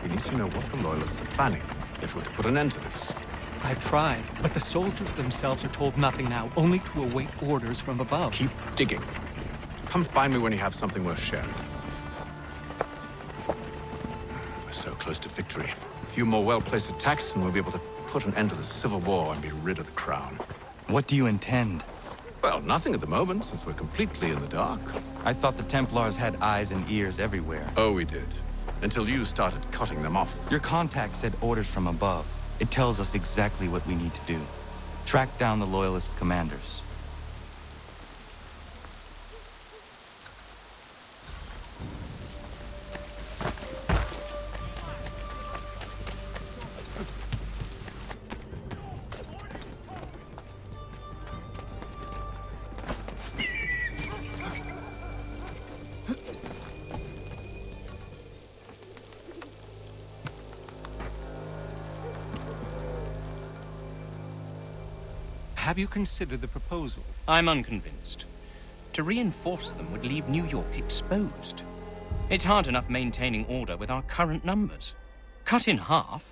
We need to know what the Loyalists are planning if we're to put an end to this. I've tried, but the soldiers themselves are told nothing now, only to await orders from above. Keep digging. Come find me when you have something worth sharing. We're so close to victory. A few more well-placed attacks and we'll be able to put an end to the Civil War and be rid of the Crown. What do you intend? Well, nothing at the moment, since we're completely in the dark. I thought the Templars had eyes and ears everywhere. Oh, we did. Until you started cutting them off. Your contact said orders from above. It tells us exactly what we need to do. Track down the Loyalist commanders. Have you considered the proposal? I'm unconvinced. To reinforce them would leave New York exposed. It's hard enough maintaining order with our current numbers. Cut in half?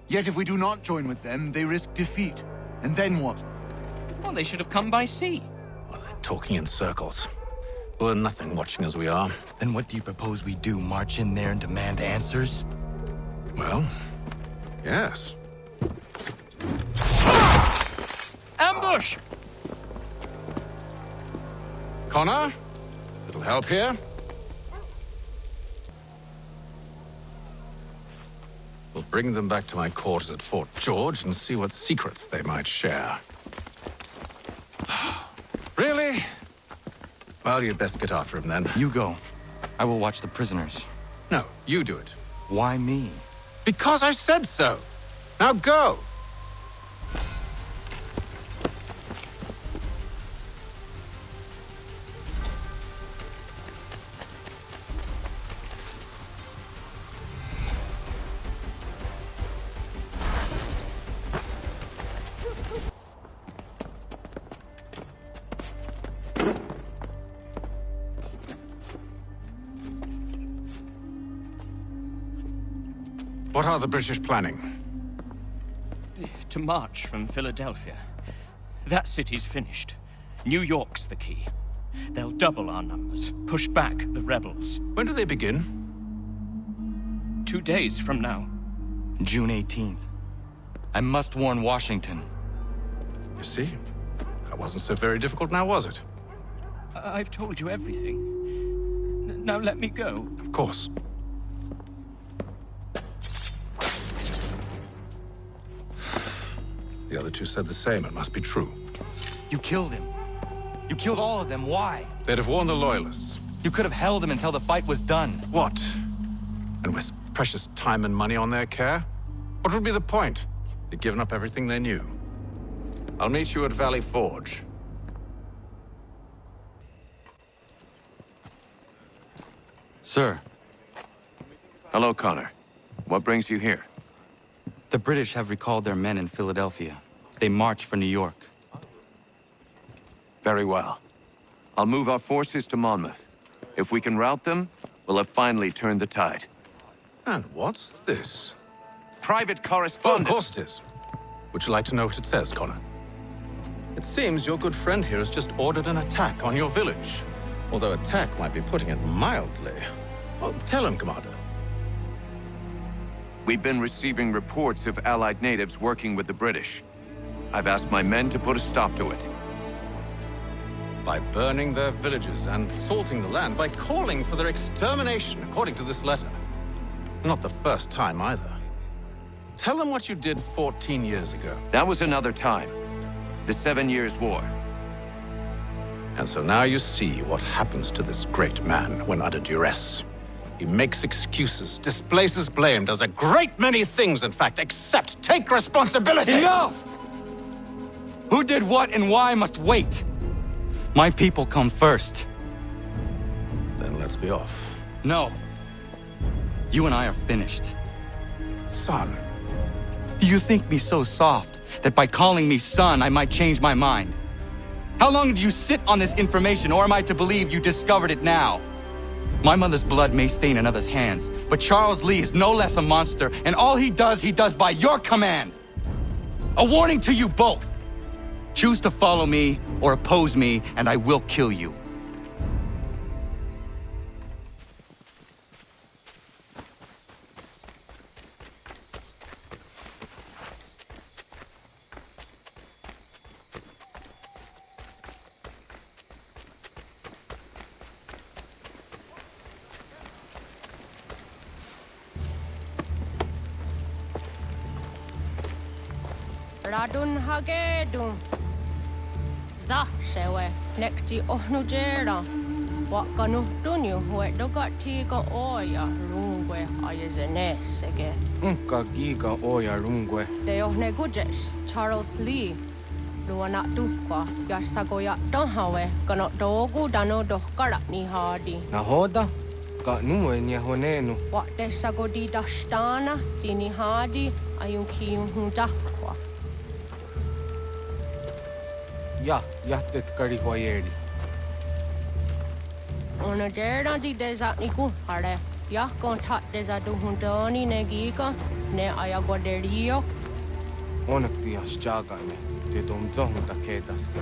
Yet if we do not join with them, they risk defeat. And then what? Well, they should have come by sea. Well, they're talking in circles. We'll learn nothing watching as we are. Then what do you propose we do? March in there and demand answers? Well, yes. Ambush! Connor? Little help here? We'll bring them back to my quarters at Fort George and see what secrets they might share. Really? Well, you'd best get after him then. You go. I will watch the prisoners. No, you do it. Why me? Because I said so. Now go! What are the British planning? To march from Philadelphia. That city's finished. New York's the key. They'll double our numbers, push back the rebels. When do they begin? 2 days from now. June 18th. I must warn Washington. You see? That wasn't so very difficult now, was it? I've told you everything. Now let me go. Of course. The other two said the same. It must be true. You killed him. You killed all of them. Why? They'd have warned the Loyalists. You could have held them until the fight was done. What? And waste precious time and money on their care? What would be the point? They'd given up everything they knew. I'll meet you at Valley Forge. Sir, Hello, Connor. What brings you here? the British have recalled their men in Philadelphia. They march for New York. Very well. I'll move our forces to Monmouth. If we can rout them, we'll have finally turned the tide. And what's this? Private Oh, of correspondence! course it is. Would you like to know what it says, Connor? It seems your good friend here has just ordered an attack on your village. Although attack might be putting it mildly. Well, tell him, Commander. We've been receiving reports of Allied natives working with the British. I've asked my men to put a stop to it. By burning their villages and salting the land, by calling for their extermination, according to this letter. Not the first time, either. Tell them what you did 14 years ago. That was another time. The 7 Years' War. And so now you see what happens to this great man when under duress. He makes excuses, displaces blame, does a great many things, in fact, except take responsibility! Enough! Who did what and why must wait. My people come first. Then let's be off. No. You and I are finished. Son. Do you think me so soft that by calling me son, I might change my mind? How long did you sit on this information, or am I to believe you discovered it now? My mother's blood may stain another's hands, but Charles Lee is no less a monster, and all he does by your command. A warning to you both. Choose to follow me or oppose me, and I will kill you. Radun hagedun. Za shewe nekti ohnujera. Wakanu dunyu hue dogati ga oya rungwe ayezene sege. Unka giga oya rungwe. De ohne gujes Charles Lee. Luana dukwa yasagoya donhawe kano dogu dano dohkara ni hadi. Nahoda? Ka nuwe nya honenu. Wat de sagodi dashtana tini hadi ayun kiyun hundakwa. Ja, jättet kari huajeri. Ona dera di deza niku hare. Ya kontak deza duhundoni negika ne ayaguaderio. Onneksi ja sjagaimme. Te domzohunta keetaska.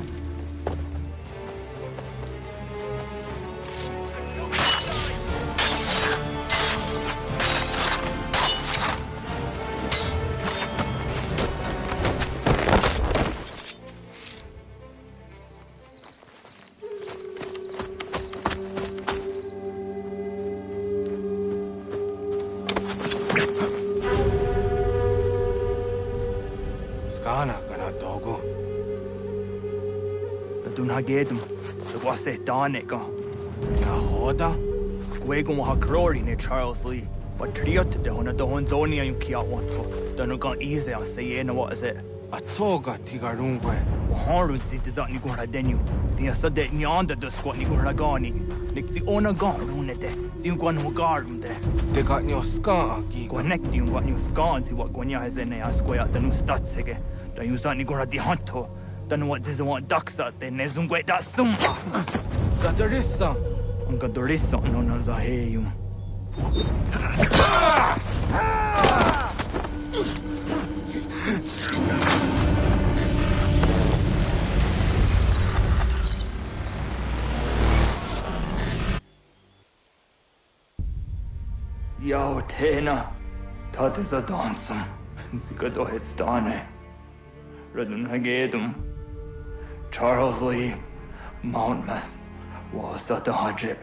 Skana kana dogo. Dun hagedum, the wase daneka. Nahoda? Gwego ha crori ne Charles Lee. But triot de hona do honzoni ayun kiat one ko. Danu gan easy I say na what is it? Atsoga tigarungwe. Haru zi dizat ni gora denu. Zi asade nyanda do squat ni gora gani. Nik zi ona gan runete. Zi gwan ho garum de. Te got nyo ska aki. Connecti un what new scan zi what gwanya has ene asquaya danu statsege. Da yuzat ni gora di hanto. Danu what diz want daksa de nezungwe da sumba. Zadarissa. Anka dorissa no na zaheyum. Yao tena, tatisa dansum, zikado hitstane, redun hagedum, Charles Lee, Monmouth, was at the hajib.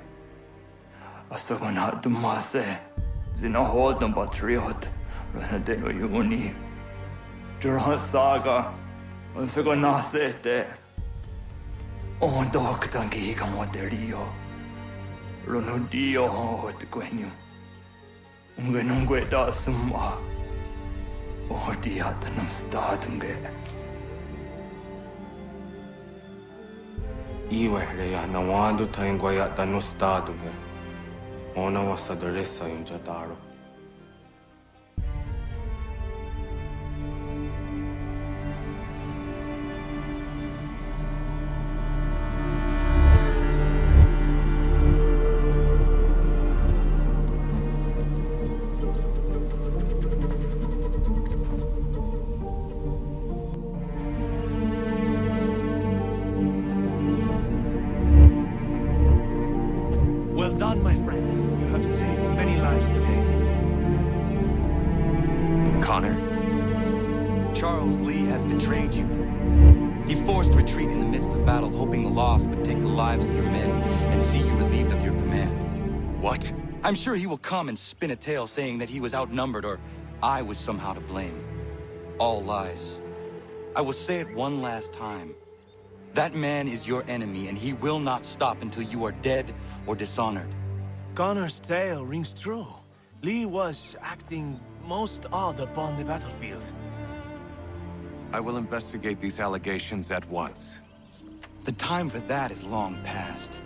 Asagonat dumase, zinahodam patriot, renadeno yuni. Jurhan saga, asagonasete. On doktangi kamoderio, runudio hot quenu. Ungenungue da summa. O diatanum stadunge. Iwe reya nawando taingwaya tanustaduge. Ona wasadarissa yunjataro. Well done, my friend. You have saved many lives today. Connor? Charles Lee has betrayed you. He forced retreat in the midst of battle, hoping the lost would take the lives of your men and see you relieved of your command. What? I'm sure he will come and spin a tale saying that he was outnumbered or I was somehow to blame. All lies. I will say it one last time. That man is your enemy, and he will not stop until you are dead or dishonored. Connor's tale rings true. Lee was acting most odd upon the battlefield. I will investigate these allegations at once. The time for that is long past.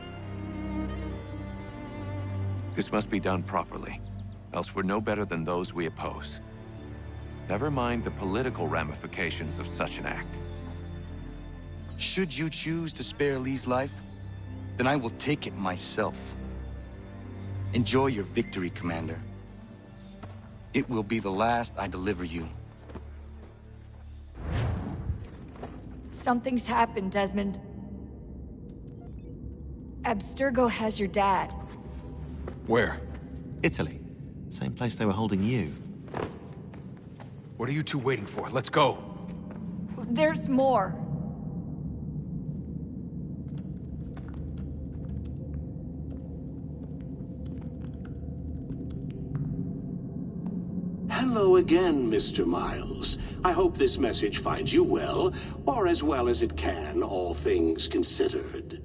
This must be done properly, else we're no better than those we oppose. Never mind the political ramifications of such an act. Should you choose to spare Lee's life, then I will take it myself. Enjoy your victory, Commander. It will be the last I deliver you. Something's happened, Desmond. Abstergo has your dad. Where? Italy. Same place they were holding you. What are you two waiting for? Let's go. There's more. Hello again, Mr. Miles. I hope this message finds you well, or as well as it can, all things considered.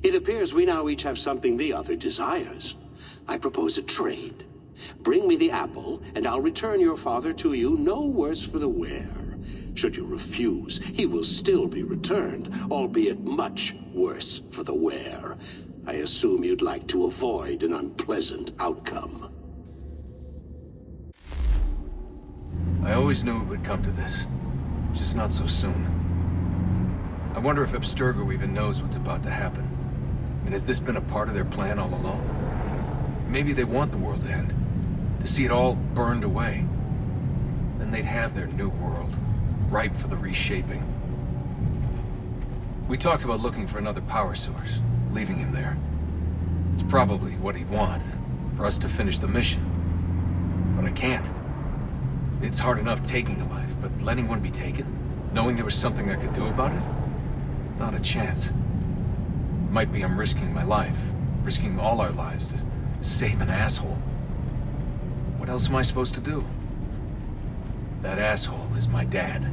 It appears we now each have something the other desires. I propose a trade. Bring me the apple, and I'll return your father to you no worse for the wear. Should you refuse, he will still be returned, albeit much worse for the wear. I assume you'd like to avoid an unpleasant outcome. I always knew it would come to this. Just not so soon. I wonder if Abstergo even knows what's about to happen. I mean, has this been a part of their plan all along? Maybe they want the world to end. To see it all burned away. Then they'd have their new world, ripe for the reshaping. We talked about looking for another power source, leaving him there. It's probably what he'd want, for us to finish the mission. But I can't. It's hard enough taking a life, but letting one be taken? Knowing there was something I could do about it? Not a chance. Might be I'm risking my life, risking all our lives to save an asshole. What else am I supposed to do? That asshole is my dad.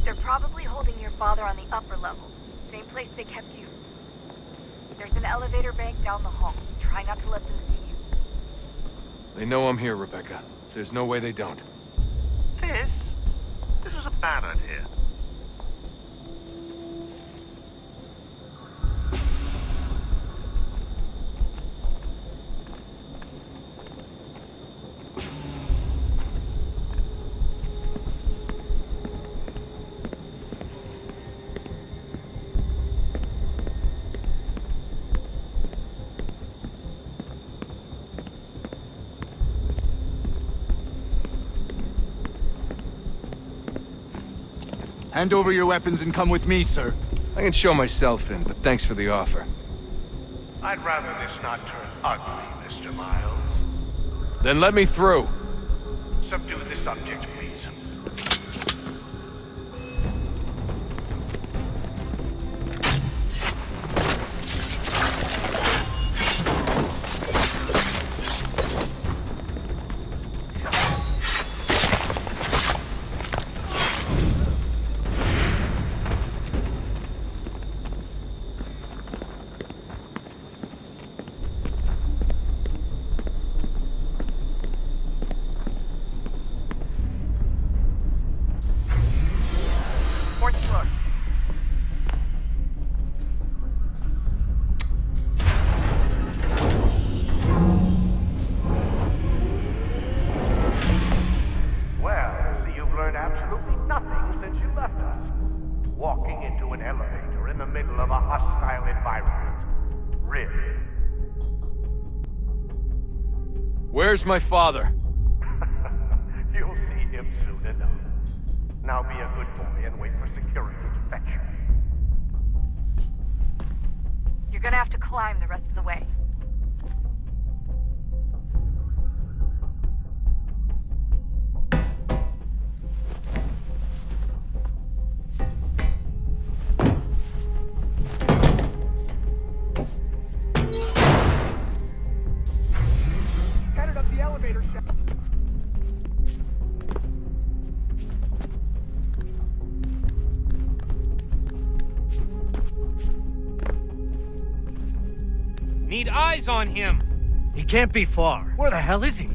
They're probably holding your father on the upper levels. Same place they kept you. There's an elevator bank down the hall. Try not to let them see you. They know I'm here, Rebecca. There's no way they don't. This was a bad idea. Hand over your weapons and come with me, sir. I can show myself in, but thanks for the offer. I'd rather this not turn ugly, Mr. Miles. Then let me through. Subdue the subject, please. Where's my father? You'll see him soon enough. Now be a good boy and wait for security to fetch you. You're gonna have to climb the rest of the way. Need eyes on him. He can't be far. Where the hell is he?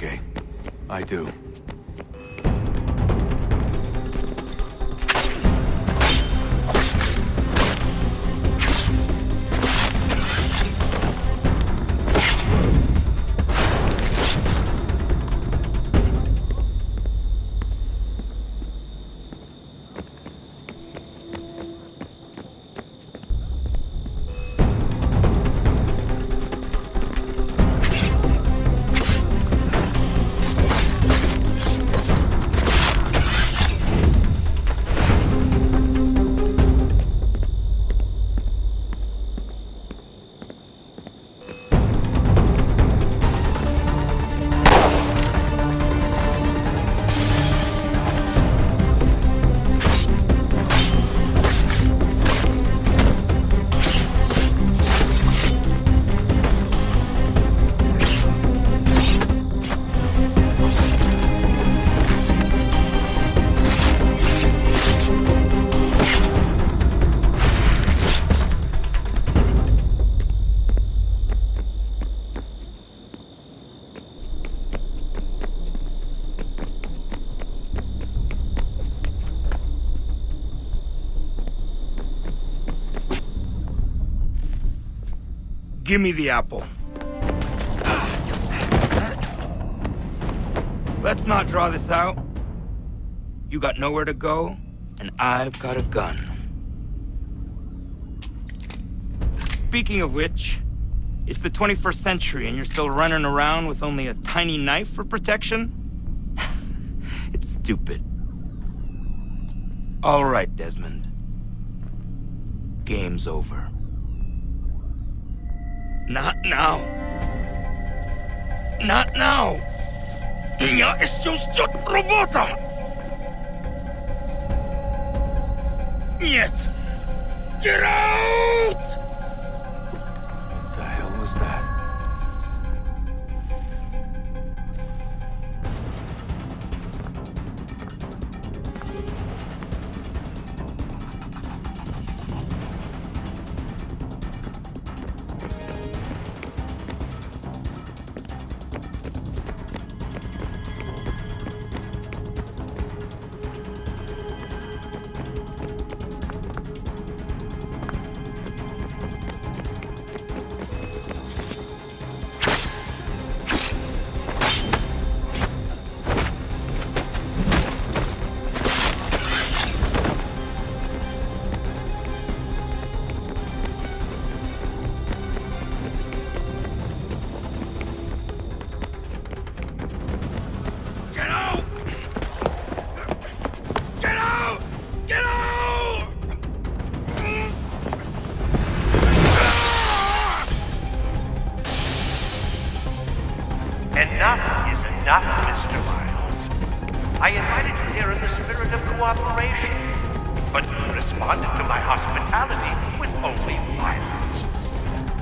Okay, I do. Give me the apple. Let's not draw this out. You got nowhere to go, and I've got a gun. Speaking of which, it's the 21st century and you're still running around with only a tiny knife for protection? It's stupid. All right, Desmond. Game's over. Not now. Not now. Я еще ждет работа. Нет. Get out! What the hell was that? Enough is enough, Mr. Miles. I invited you here in the spirit of cooperation, but you responded to my hospitality with only violence.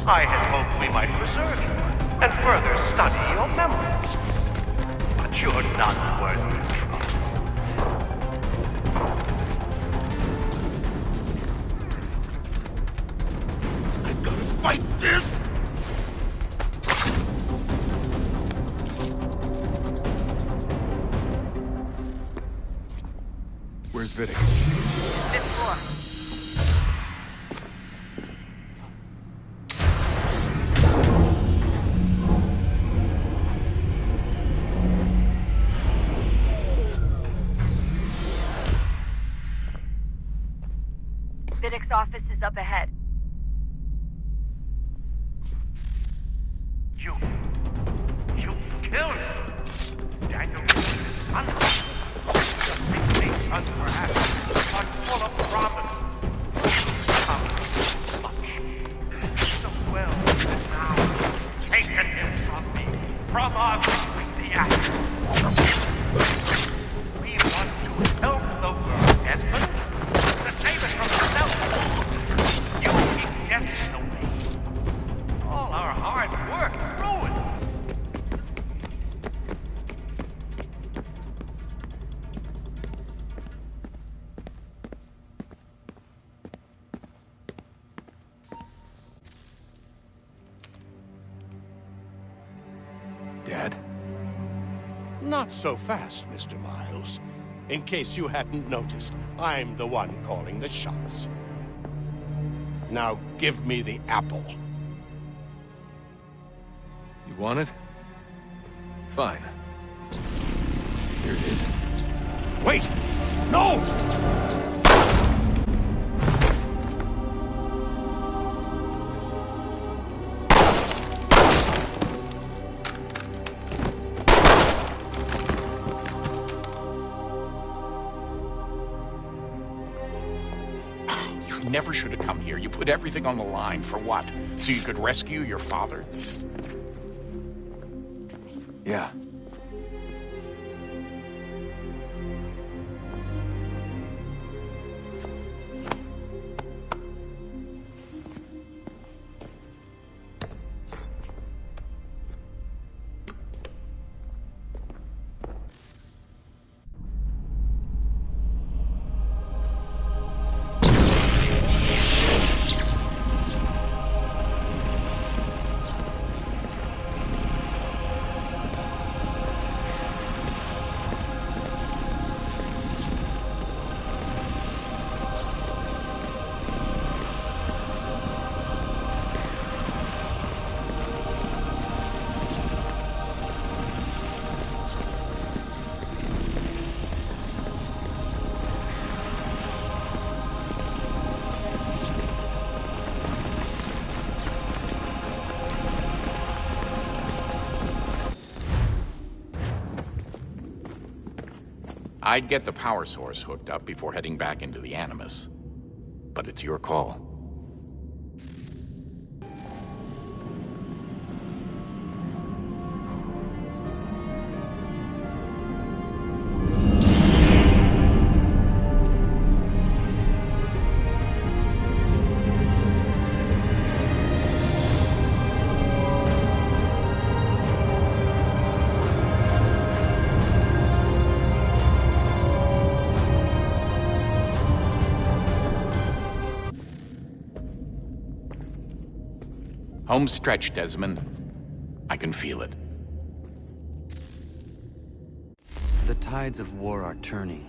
I had hoped we might preserve you and further study your memories, but you're not worth the trouble. I gotta fight this! Where's Vidic? Fifth floor. Vidic's office is up ahead. You killed Daniel son. Son, perhaps, but full of promise. So well that now taken him from me, from us with the axe. We want to help the world, Desmond, to save it from itself. You keep getting in the way. All our hard work ruined. Dad? Not so fast, Mr. Miles. In case you hadn't noticed, I'm the one calling the shots. Now give me the apple. You want it? Fine. Here it is. Wait! No! You never should have come here. You put everything on the line. For what? So you could rescue your father? Yeah. I'd get the power source hooked up before heading back into the Animus. But it's your call. Home stretch, Desmond. I can feel it. The tides of war are turning.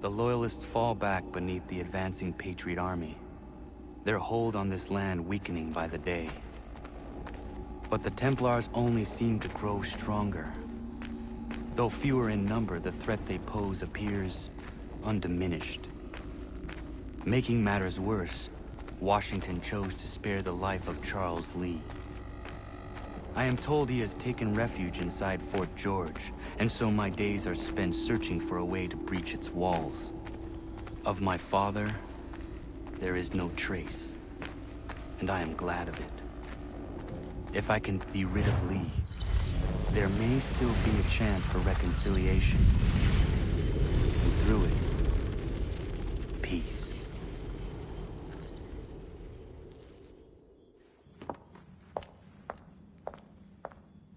The Loyalists fall back beneath the advancing Patriot army, their hold on this land weakening by the day. But the Templars only seem to grow stronger. Though fewer in number, the threat they pose appears undiminished. Making matters worse, Washington chose to spare the life of Charles Lee. I am told he has taken refuge inside Fort George, and so my days are spent searching for a way to breach its walls. Of my father, there is no trace, and I am glad of it. If I can be rid of Lee, there may still be a chance for reconciliation. And through it, peace.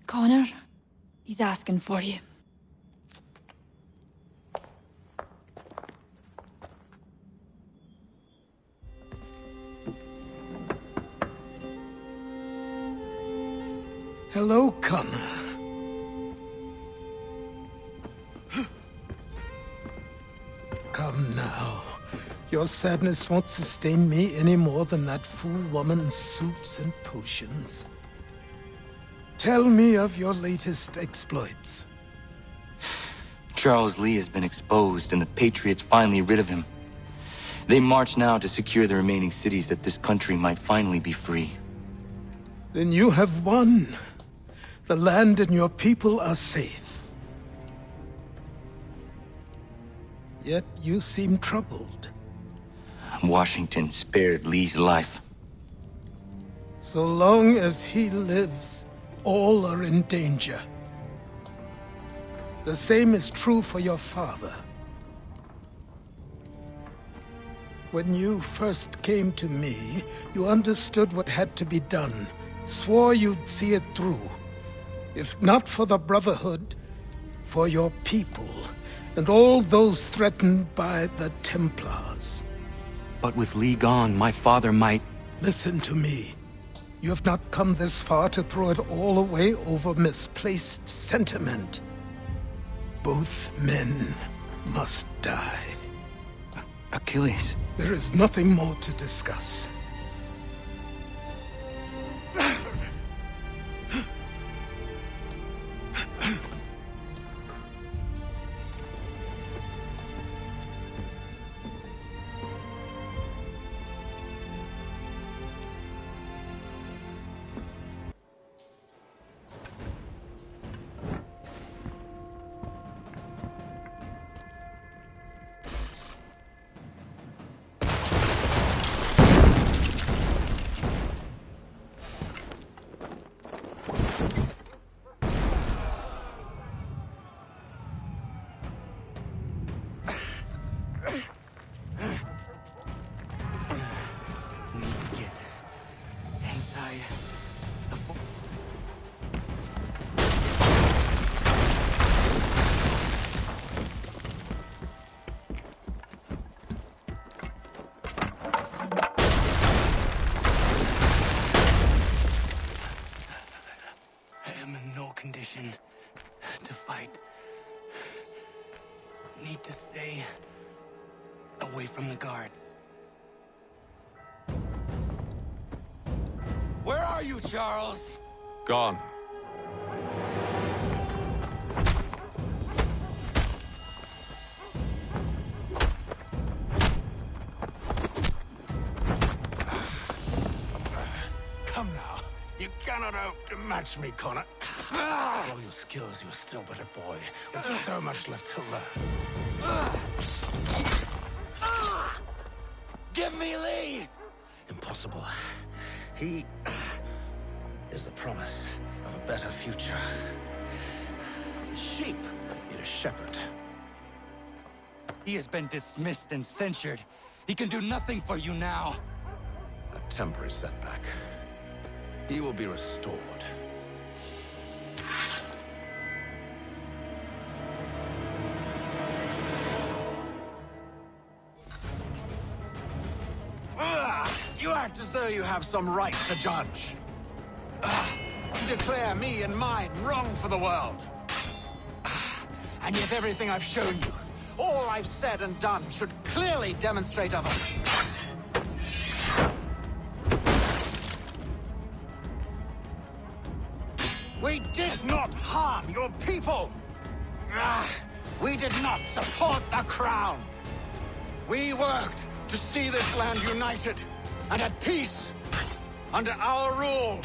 Connor, he's asking for you. Hello, Connor. Come now. Your sadness won't sustain me any more than that fool woman's soups and potions. Tell me of your latest exploits. Charles Lee has been exposed, and the Patriots finally rid of him. They march now to secure the remaining cities that this country might finally be free. Then you have won. The land and your people are safe. Yet you seem troubled. Washington spared Lee's life. So long as he lives, all are in danger. The same is true for your father. When you first came to me, you understood what had to be done, swore you'd see it through. If not for the Brotherhood, for your people, and all those threatened by the Templars. But with Lee gone, my father might... Listen to me. You have not come this far to throw it all away over misplaced sentiment. Both men must die. Achilles. There is nothing more to discuss. Condition to fight. Need to stay away from the guards. Where are you, Charles? Gone. Come now. You cannot hope to match me, Connor. With all your skills, you are still but a boy, with so much left to learn. Give me Lee! Impossible. He is the promise of a better future. The sheep need a shepherd. He has been dismissed and censured. He can do nothing for you now. A temporary setback. He will be restored. You act as though you have some right to judge. You declare me and mine wrong for the world. And yet everything I've shown you, all I've said and done, should clearly demonstrate others. We did not harm your people. We did not support the crown. We worked to see this land united and at peace under our rule.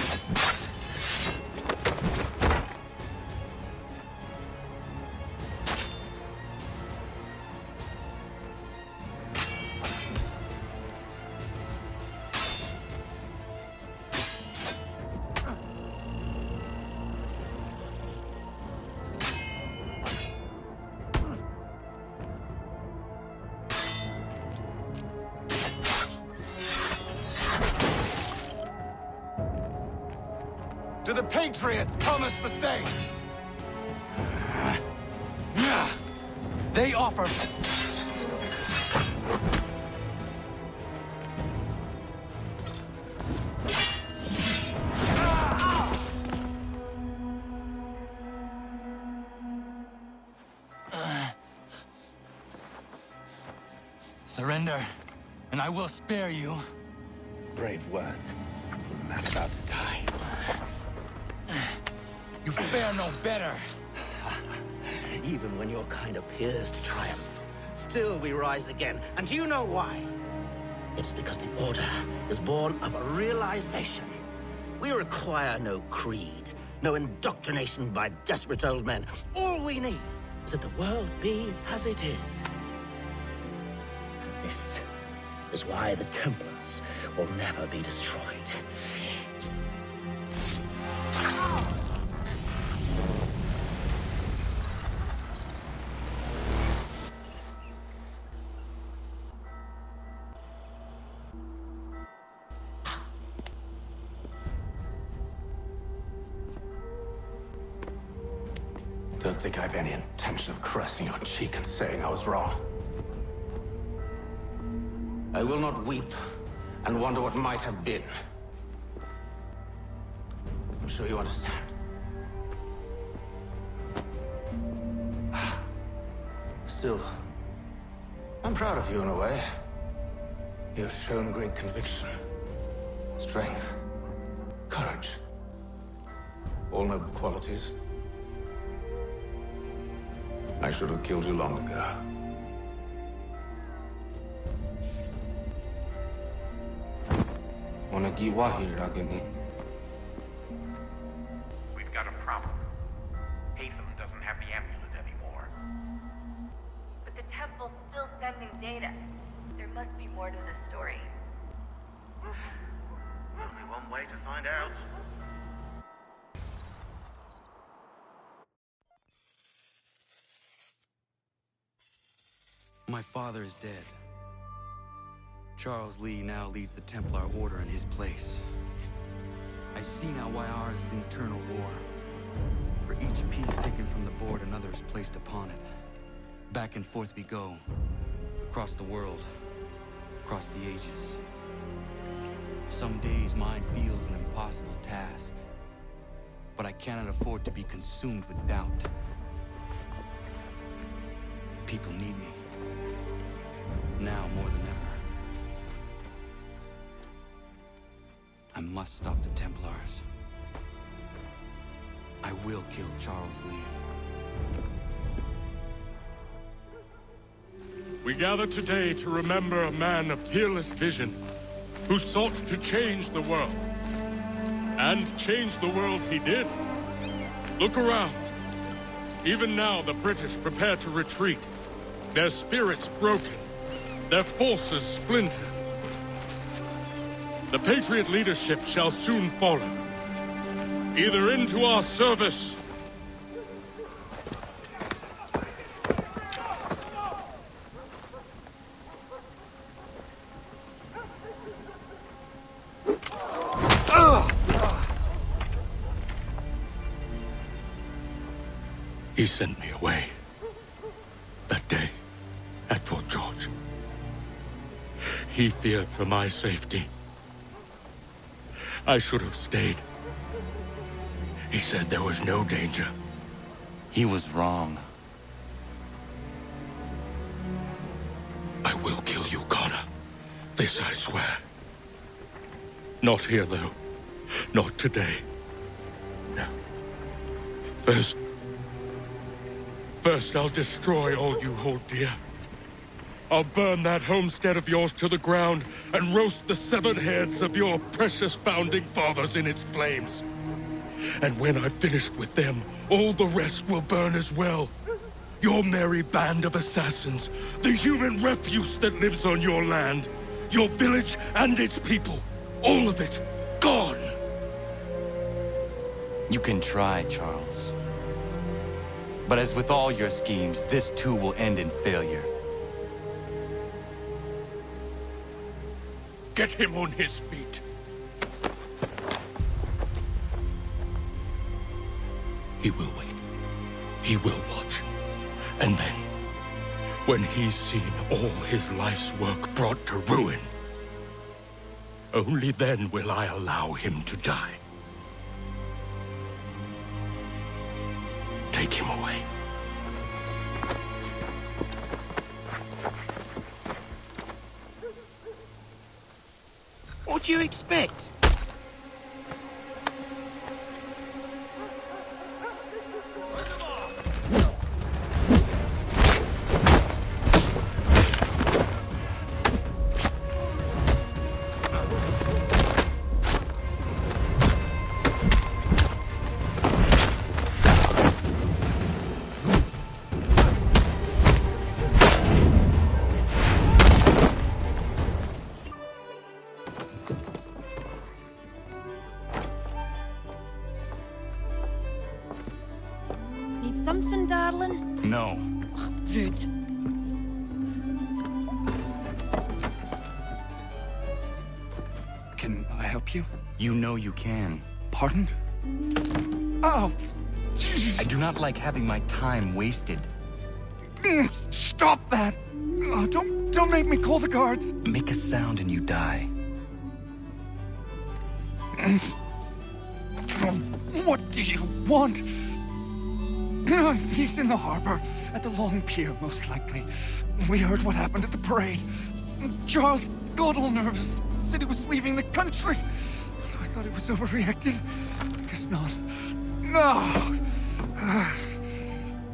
Do the Patriots promise the same? They offer... Surrender, and I will spare you. Brave words from a man about to die. You fare no better. Even when your kind appears to triumph, still we rise again. And do you know why? It's because the Order is born of a realization. We require no creed, no indoctrination by desperate old men. All we need is that the world be as it is. And this is why the Templars will never be destroyed. Don't think I've any intention of caressing your cheek and saying I was wrong. I will not weep and wonder what might have been. I'm sure you understand. Still, I'm proud of you in a way. You've shown great conviction, strength, courage. All noble qualities. I should have killed you long ago. We've got a problem. Hatham doesn't have the amulet anymore. But the temple's still sending data. There must be more to this story. Only one way to find out. My father is dead. Charles Lee now leads the Templar Order in his place. I see now why ours is an eternal war. For each piece taken from the board, another is placed upon it. Back and forth we go. Across the world. Across the ages. Some days mine feels an impossible task. But I cannot afford to be consumed with doubt. The people need me. Now more than ever. I must stop the Templars. I will kill Charles Lee. We gather today to remember a man of fearless vision who sought to change the world. And change the world he did. Look around. Even now, the British prepare to retreat. Their spirits broken. Their forces splintered. The Patriot leadership shall soon follow. Either into our service... He sent me away. That day, at Fort George. He feared for my safety. I should have stayed. He said there was no danger. He was wrong. I will kill you, Connor. This I swear. Not here, though. Not today. No. First, I'll destroy all you hold dear. I'll burn that homestead of yours to the ground and roast the severed heads of your precious founding fathers in its flames. And when I've finished with them, all the rest will burn as well. Your merry band of assassins, the human refuse that lives on your land, your village and its people, all of it, gone. You can try, Charles. But as with all your schemes, this too will end in failure. Get him on his feet. He will wait. He will watch. And then, when he's seen all his life's work brought to ruin, only then will I allow him to die. Take him away. What do you expect? Need something, darling? No. Ugh, rude. Can I help you? You know you can. Pardon? Oh! I do not like having my time wasted. Stop that! Don't make me call the guards! Make a sound and you die. What do you want? He's in the harbor, at the Long Pier, most likely. We heard what happened at the parade. Charles got all nervous, said he was leaving the country. I thought he was overreacting. Guess not. No!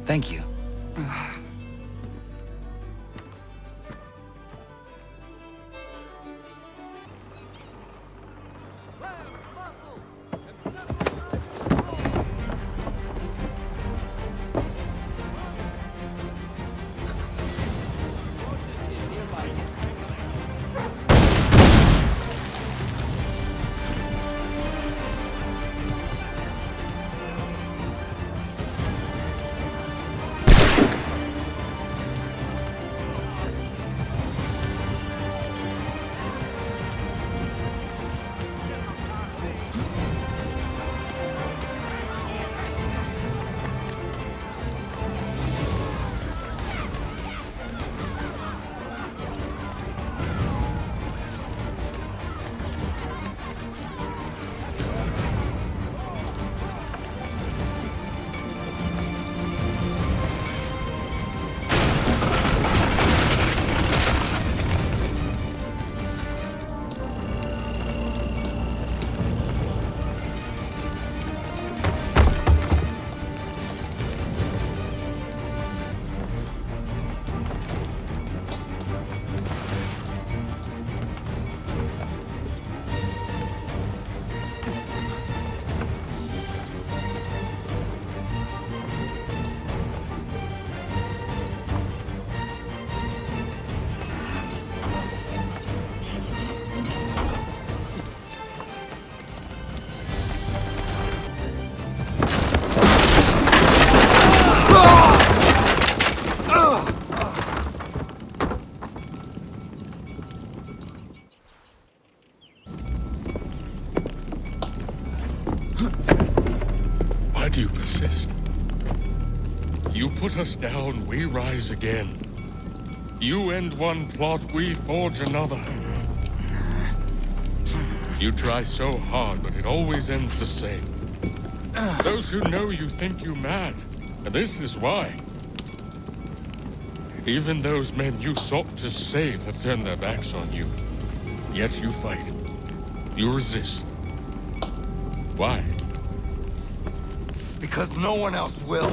Thank you. Why do you persist? You put us down, we rise again. You end one plot, we forge another. You try so hard, but it always ends the same. Those who know you think you mad, and this is why. Even those men you sought to save have turned their backs on you. Yet you fight. You resist. Why? Because no one else will.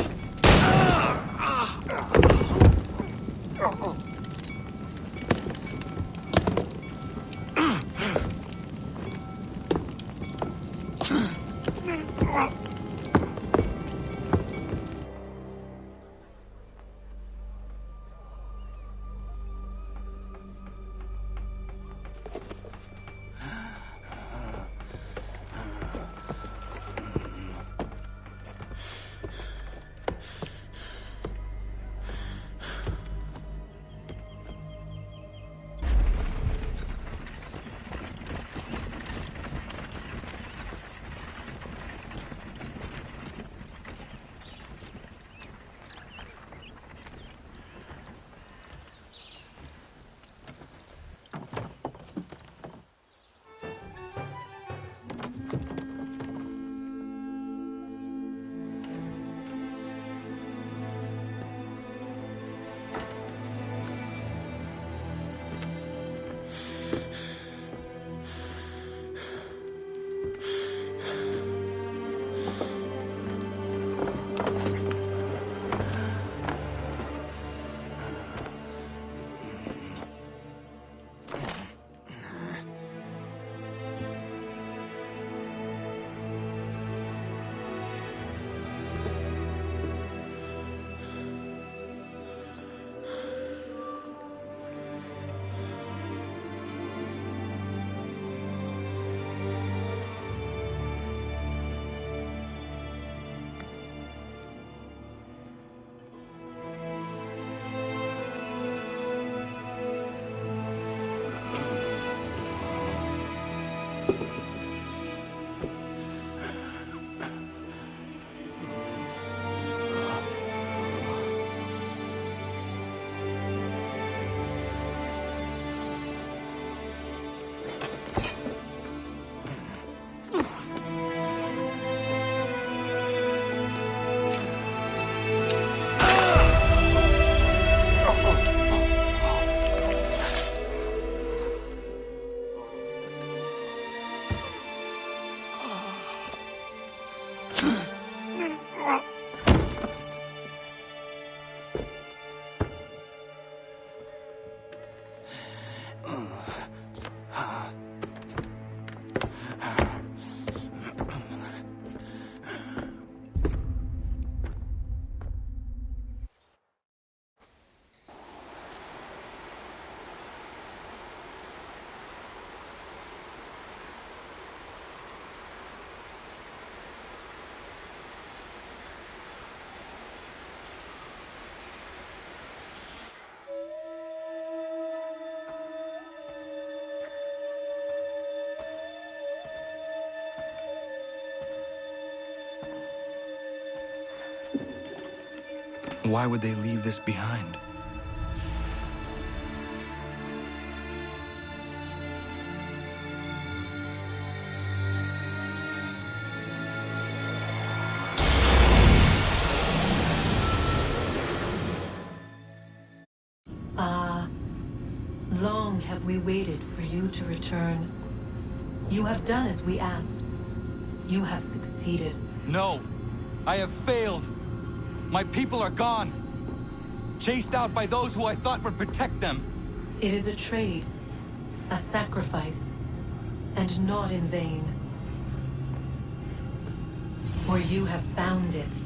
Why would they leave this behind? Long have we waited for you to return. You have done as we asked. You have succeeded. No! I have failed! My people are gone! Chased out by those who I thought would protect them! It is a trade, a sacrifice, and not in vain. For you have found it.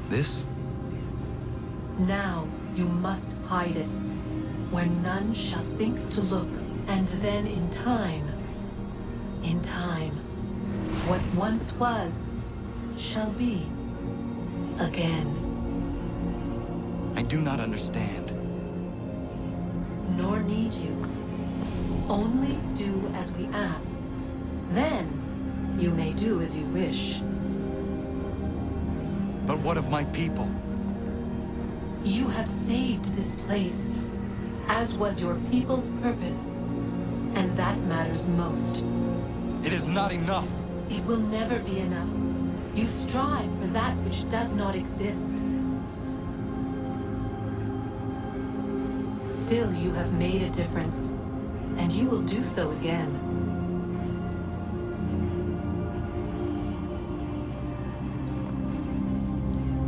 This? Now you must hide it, where none shall think to look, and then in time, what once was, shall be again. I do not understand. Nor need you. Only do as we ask. Then, you may do as you wish. But what of my people? You have saved this place, as was your people's purpose, and that matters most. It is not enough. It will never be enough. You strive for that which does not exist. Still, you have made a difference, and you will do so again.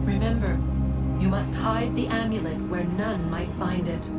Remember, you must hide the amulet where none might find it.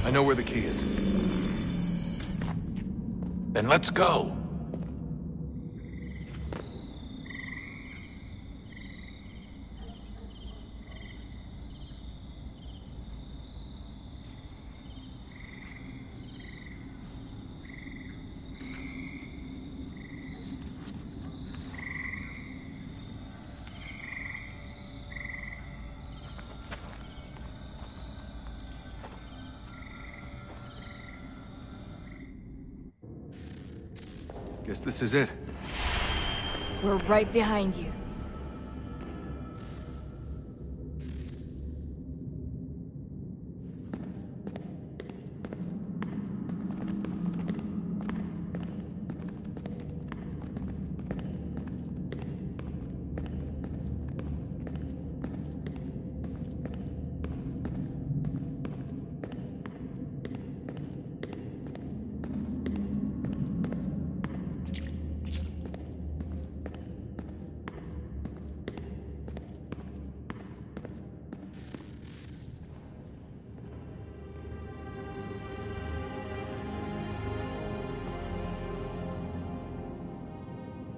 I know where the key is. Then let's go. Guess this is it. We're right behind you.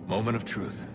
Moment of truth.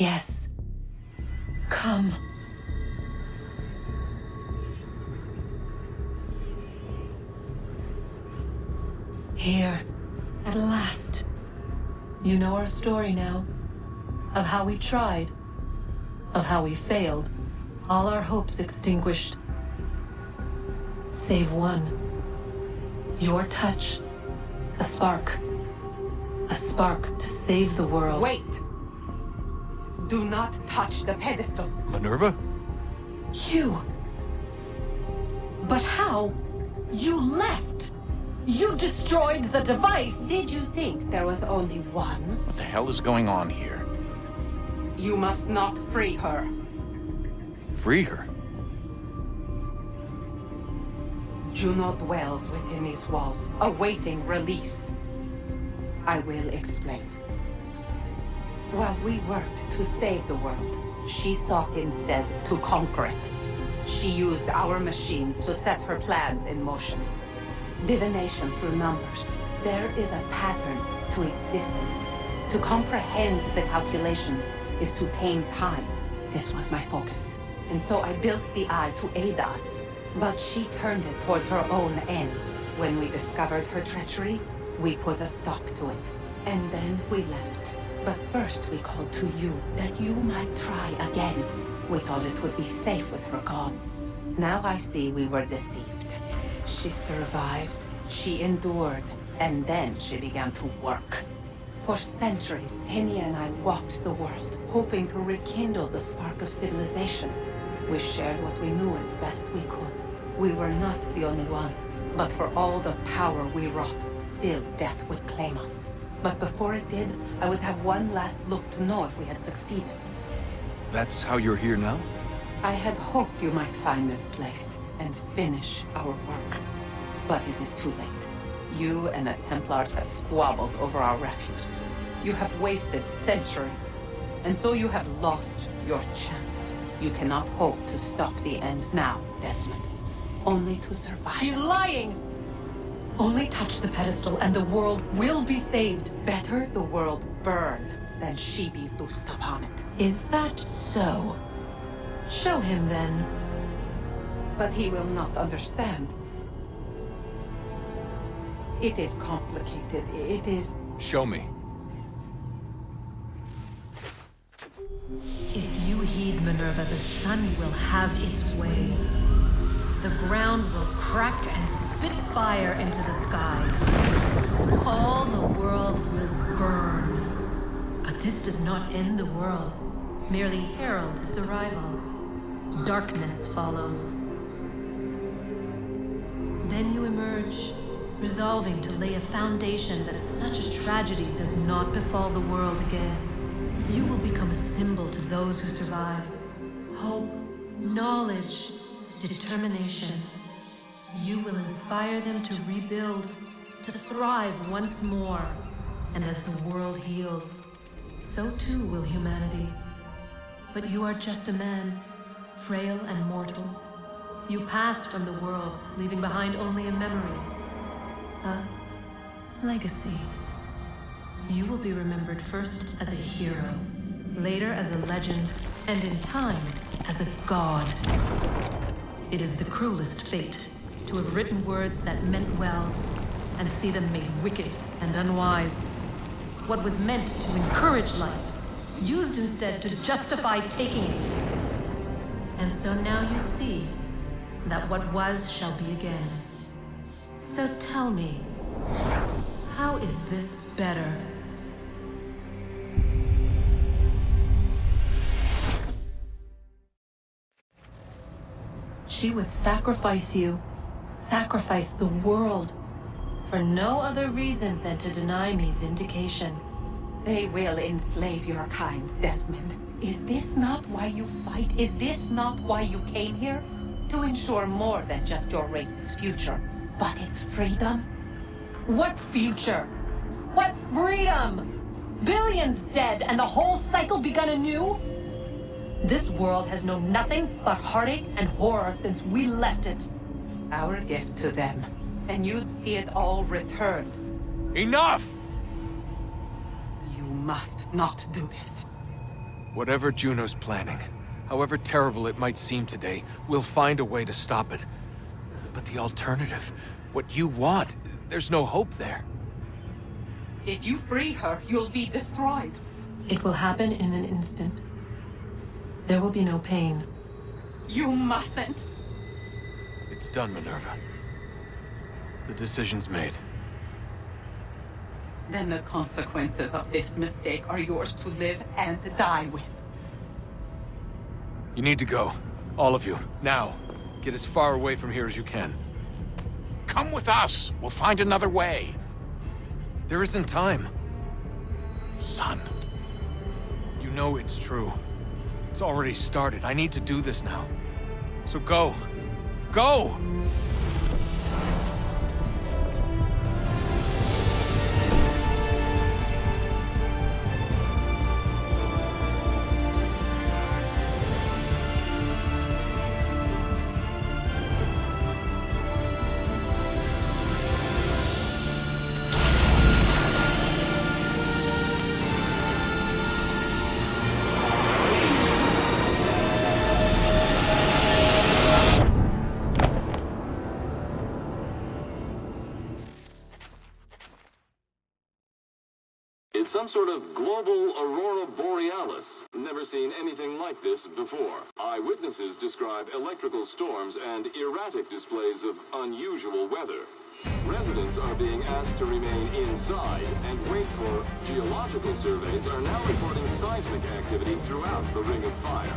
Yes. Come. Here, at last. You know our story now. Of how we tried. Of how we failed. All our hopes extinguished. Save one. Your touch. A spark. A spark to save the world. Wait! Do not touch the pedestal. Minerva? You. But how? You left. You destroyed the device. Did you think there was only one? What the hell is going on here? You must not free her. Free her? Juno dwells within these walls, awaiting release. I will explain. While we worked to save the world, she sought instead to conquer it. She used our machines to set her plans in motion. Divination through numbers. There is a pattern to existence. To comprehend the calculations is to tame time. This was my focus. And so I built the Eye to aid us. But she turned it towards her own ends. When we discovered her treachery, we put a stop to it. And then we left. But first we called to you, that you might try again. We thought it would be safe with her gone. Now I see we were deceived. She survived, she endured, and then she began to work. For centuries, Tinia and I walked the world, hoping to rekindle the spark of civilization. We shared what we knew as best we could. We were not the only ones, but for all the power we wrought, still death would claim us. But before it did, I would have one last look to know if we had succeeded. That's how you're here now? I had hoped you might find this place and finish our work. But it is too late. You and the Templars have squabbled over our refuse. You have wasted centuries, and so you have lost your chance. You cannot hope to stop the end now, Desmond. Only to survive. She's lying! Only touch the pedestal and the world will be saved. Better the world burn than she be loosed upon it. Is that so? Show him then. But he will not understand. It is complicated. It is... Show me. If you heed Minerva, the sun will have its way. The ground will crack and spit fire into the skies. All the world will burn. But this does not end the world, merely heralds its arrival. Darkness follows. Then you emerge, resolving to lay a foundation that such a tragedy does not befall the world again. You will become a symbol to those who survive. Hope, knowledge, determination. You will inspire them to rebuild, to thrive once more. And as the world heals, so too will humanity. But you are just a man, frail and mortal. You pass from the world, leaving behind only a memory. A legacy. You will be remembered first as a hero, later as a legend, and in time, as a god. It is the cruelest fate to have written words that meant well and see them made wicked and unwise. What was meant to encourage life, used instead to justify taking it. And so now you see that what was shall be again. So tell me, how is this better? She would sacrifice you, sacrifice the world, for no other reason than to deny me vindication. They will enslave your kind, Desmond. Is this not why you fight? Is this not why you came here? To ensure more than just your race's future, but its freedom? What future? What freedom? Billions dead and the whole cycle begun anew? This world has known nothing but heartache and horror since we left it. Our gift to them, and you'd see it all returned. Enough! You must not do this. Whatever Juno's planning, however terrible it might seem today, we'll find a way to stop it. But the alternative, what you want, there's no hope there. If you free her, you'll be destroyed. It will happen in an instant. There will be no pain. You mustn't. It's done, Minerva. The decision's made. Then the consequences of this mistake are yours to live and die with. You need to go. All of you. Now. Get as far away from here as you can. Come with us. We'll find another way. There isn't time. Son. You know it's true. It's already started. I need to do this now. So go. Go! It's some sort of global aurora borealis. Never seen anything like this before. Eyewitnesses describe electrical storms and erratic displays of unusual weather. Residents are being asked to remain inside and wait for geological surveys are now reporting seismic activity throughout the Ring of Fire.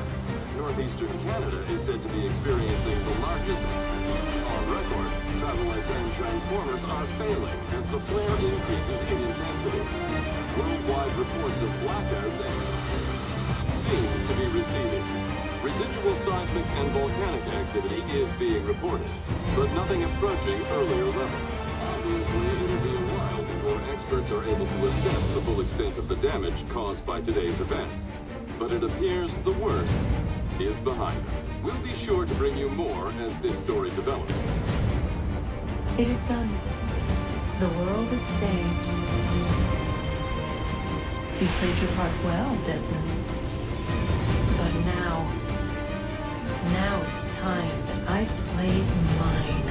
Northeastern Canada is said to be experiencing the largest on record. Satellites and transformers are failing as the flare increases in intensity. Worldwide reports of blackouts seems to be receding. Residual seismic and volcanic activity is being reported, but nothing approaching earlier levels. Obviously, it'll be a while before experts are able to assess the full extent of the damage caused by today's events. But it appears the worst is behind us. We'll be sure to bring you more as this story develops. It is done. The world is saved. You played your part well, Desmond. But now it's time that I played mine.